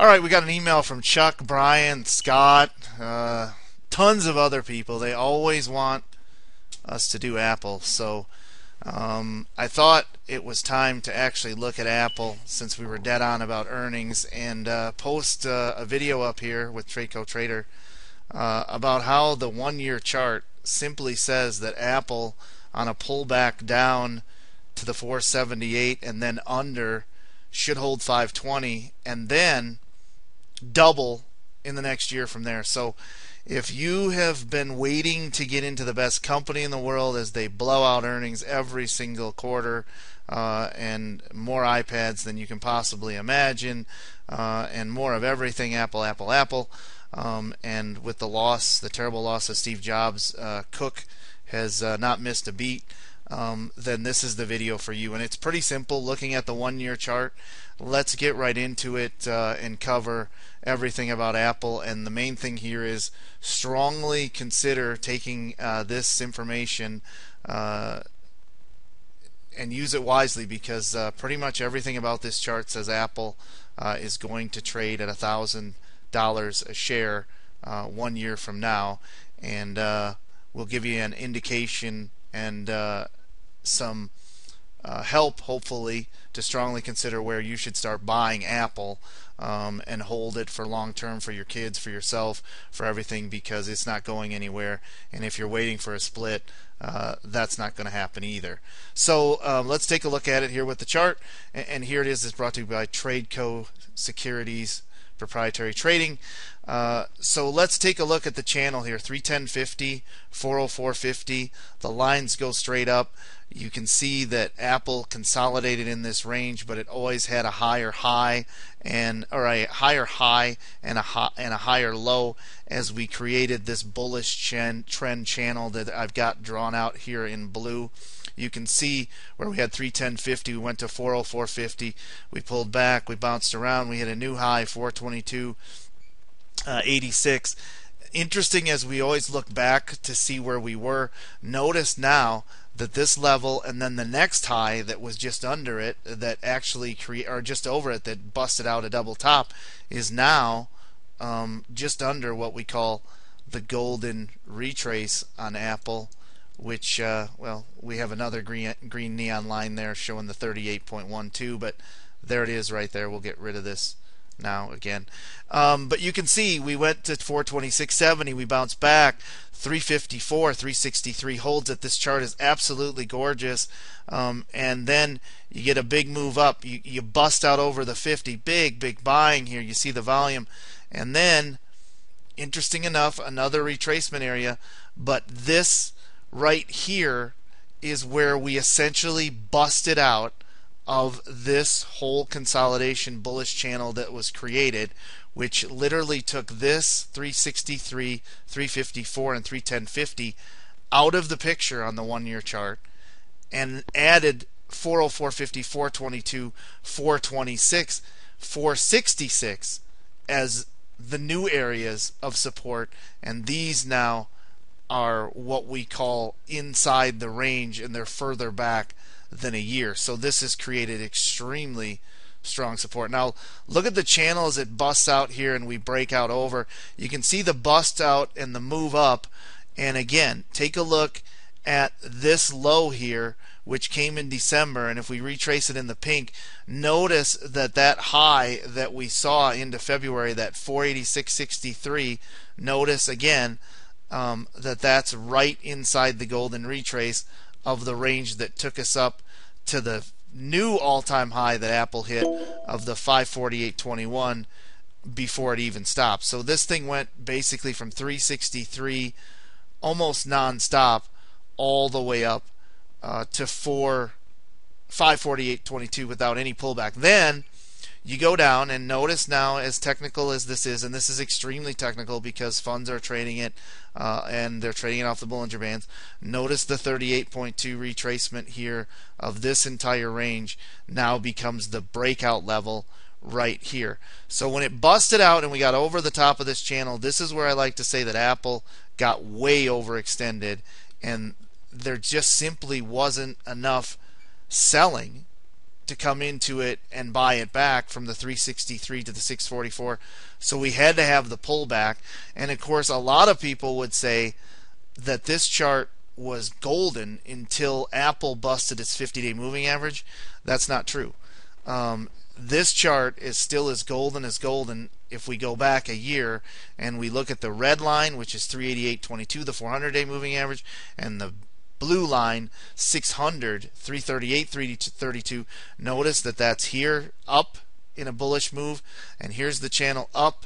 All right, we got an email from Chuck, Brian, Scott, tons of other people. They always want us to do Apple. So I thought it was time to actually look at Apple since we were dead on about earnings and post a video up here with Tradeco Trader about how the 1-year chart simply says that Apple on a pullback down to the 478 and then under should hold 520 and then double in the next year from there. So if you have been waiting to get into the best company in the world as they blow out earnings every single quarter and more iPads than you can possibly imagine and more of everything Apple, Apple, Apple, and with the terrible loss of Steve Jobs, Cook has not missed a beat, then this is the video for you. And it's pretty simple looking at the 1-year chart. Let's get right into it and cover everything about Apple. And the main thing here is strongly consider taking this information and use it wisely, because pretty much everything about this chart says Apple is going to trade at $1,000 a share 1 year from now, and we'll give you an indication and some help, hopefully, to strongly consider where you should start buying Apple and hold it for long term for your kids, for yourself, for everything, because it's not going anywhere. And if you're waiting for a split, that's not going to happen either. So let's take a look at it here with the chart. And here it is. It's brought to you by Tradeco Securities Proprietary Trading. So let's take a look at the channel here. 310.50, 404.50. The lines go straight up. You can see that Apple consolidated in this range, but it always had a higher high and a higher low as we created this bullish trend channel that I've got drawn out here in blue. You can see where we had 310.50, we went to 404.50, we pulled back, we bounced around, we hit a new high 422.86. Interesting, as we always look back to see where we were. Notice now that this level and then the next high that was just under it, that actually just over it, that busted out a double top, is now just under what we call the golden retrace on Apple, which well, we have another green neon line there showing the 38.12, but there it is right there. We'll get rid of this now again, but you can see we went to 426.70, we bounced back 354, 363 holds it. This chart is absolutely gorgeous, and then you get a big move up. You bust out over the 50, big buying here. You see the volume, and then interesting enough, another retracement area, but this right here is where we essentially busted out of this whole consolidation bullish channel that was created, which literally took this 363, 354, and 310.50 out of the picture on the 1-year chart and added 404.50, 422, 426, 466 as the new areas of support, and these now are what we call inside the range, and they're further back than a year. So this has created extremely strong support. Now look at the channel as it busts out here and we break out over. You can see the bust out and the move up, and again take a look at this low here, which came in December, and if we retrace it in the pink, notice that that high that we saw into February, that 486.63, notice again that's right inside the golden retrace of the range that took us up to the new all-time high that Apple hit of the 548.21 before it even stopped. So this thing went basically from 363 almost non-stop all the way up to 548.22 without any pullback. Then you go down and notice now, as technical as this is, and this is extremely technical because funds are trading it and they're trading it off the Bollinger Bands, notice the 38.2 retracement here of this entire range now becomes the breakout level right here. So when it busted out and we got over the top of this channel, this is where I like to say that Apple got way overextended and there just simply wasn't enough selling to come into it and buy it back from the 363 to the 644. So we had to have the pullback. And of course, a lot of people would say that this chart was golden until Apple busted its 50-day moving average. That's not true. This chart is still as golden if we go back a year and we look at the red line, which is 388.22, the 400-day moving average, and the blue line 600, 338.32. Notice that that's here up in a bullish move, and here's the channel up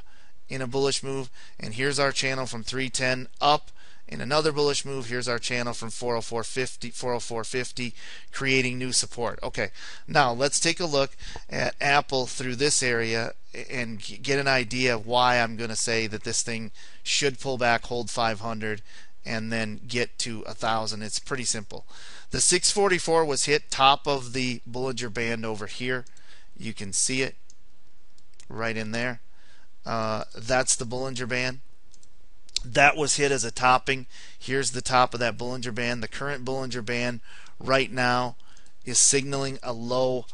in a bullish move, and here's our channel from 310 up in another bullish move. Here's our channel from 404.50, creating new support. Okay, now let's take a look at Apple through this area and get an idea of why I'm going to say that this thing should pull back, hold 500, and then get to 1,000. It's pretty simple. The 644 was hit top of the Bollinger Band over here. You can see it right in there. That's the Bollinger Band. That was hit as a topping. Here's the top of that Bollinger Band. The current Bollinger Band right now is signaling a low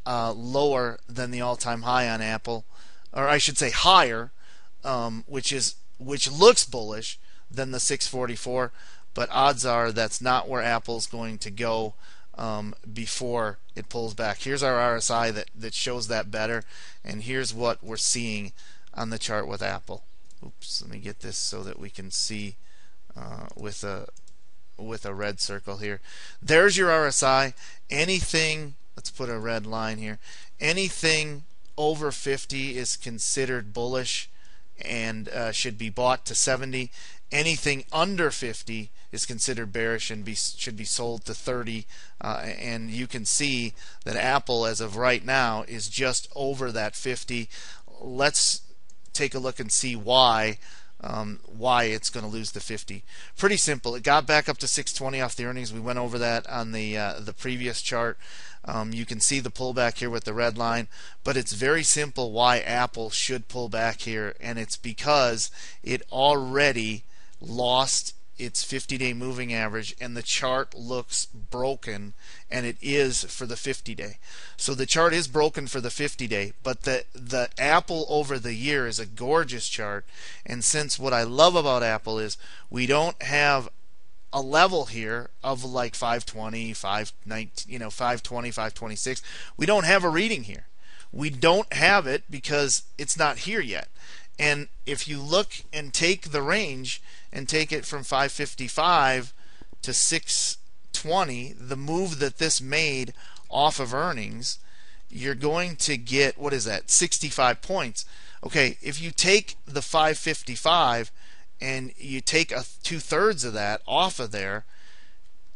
lower than the all-time high on Apple, or I should say higher, which looks bullish than the 644, but odds are that's not where Apple's going to go before it pulls back. Here's our RSI that shows that better, and here's what we're seeing on the chart with Apple. Oops, let me get this so that we can see with a red circle here. There's your RSI. Anything, let's put a red line here. Anything over 50 is considered bullish and should be bought to 70. Anything under 50 is considered bearish and should be sold to 30. And you can see that Apple, as of right now, is just over that 50. Let's take a look and see why it's going to lose the 50. Pretty simple. It got back up to 620 off the earnings. We went over that on the previous chart. You can see the pullback here with the red line, but it's very simple why Apple should pull back here, and it's because it already lost its 50-day moving average, and the chart looks broken, and it is for the 50-day. So the chart is broken for the 50-day, but the Apple over the year is a gorgeous chart. And since what I love about Apple is we don't have a level here of like 520, 519, 520, 526. We don't have a reading here. We don't have it because it's not here yet. And if you look and take the range and take it from 555 to 620, the move that this made off of earnings, you're going to get, what is that, 65 points. Okay, if you take the 555 and you take 2/3 of that off of there,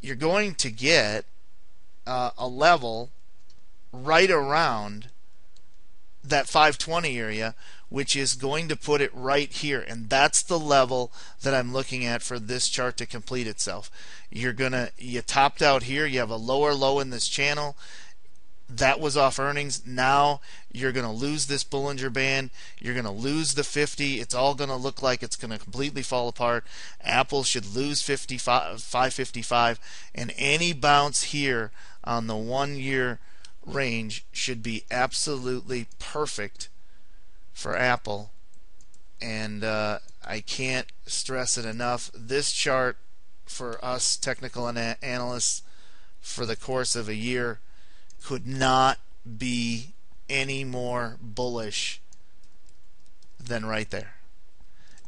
you're going to get a level right around that 520 area, which is going to put it right here, and that's the level that I'm looking at for this chart to complete itself. You topped out here, you have a lower low in this channel. That was off earnings. Now you're going to lose this Bollinger Band. You're going to lose the 50. It's all going to look like it's going to completely fall apart. Apple should lose 555, and any bounce here on the 1 year range should be absolutely perfect for Apple. And I can't stress it enough. This chart for us technical analysts for the course of a year could not be any more bullish than right there.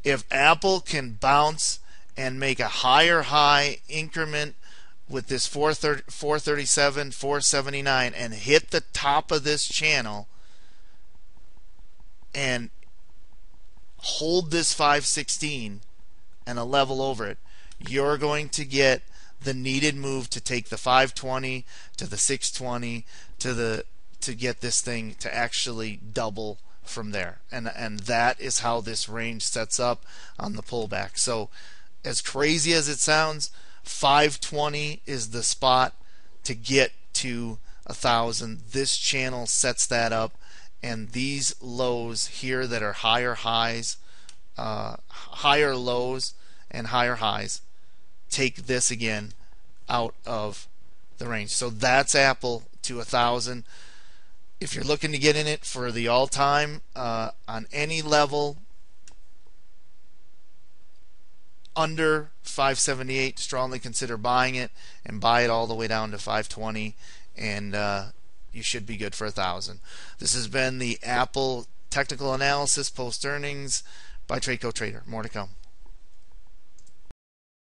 If Apple can bounce and make a higher high increment with this 437, 479 and hit the top of this channel and hold this 516 and a level over it, you're going to get the needed move to take the 520 to the 620 to get this thing to actually double from there. And that is how this range sets up on the pullback. So as crazy as it sounds, 520 is the spot to get to 1,000. This channel sets that up, and these lows here that are higher highs, higher lows and higher highs, take this again out of the range. So that's Apple to 1,000. If you're looking to get in it for the all-time on any level under 578, strongly consider buying it and buy it all the way down to 520, and you should be good for 1,000. This has been the Apple technical analysis post earnings by Tradeco Trader. More to come.